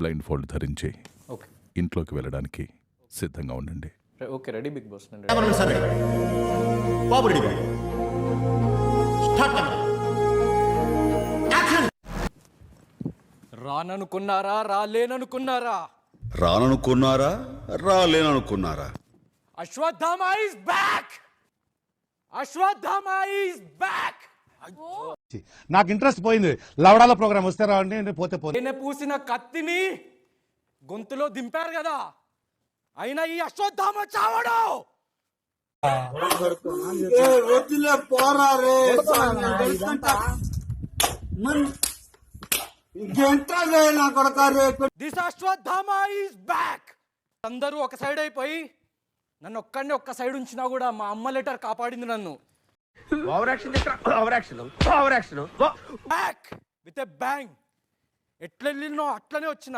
Blind fold ధరించి okay ఇంట్లోకి వెళ్ళడానికి సిద్ధంగా ఉండండి. ఓకే రెడీ బిగ్ బాస్ నేను కెమెరామెన్ సార్ రెడీ. బాబు ready boy. Start camera. Action. రాననుకున్నారా రాలేననుకున్నారా రాననుకున్నారా రాలేననుకున్నారా Ashwatthama is back Ashwatthama is back నాకు ఇంట్రెస్ట్ పోయింది. లవడాల ప్రోగ్రామ్ వస్తే రావండి, పోతే పోతే. నేను పూసిన కత్తిని గొంతులో దింపారు కదా, అయినా ఈ అశ్వత్థామ చావడు. This Ashwatthama is back. అందరూ ఒక సైడ్ అయిపోయి నన్ను ఒక్కడిని ఒక్క సైడ్ ఉంచినా కూడా మా అమ్మ లెటర్ కాపాడింది నన్ను. Back with a bang. ఎట్లా వెళ్ళినో అట్లనే వచ్చిన.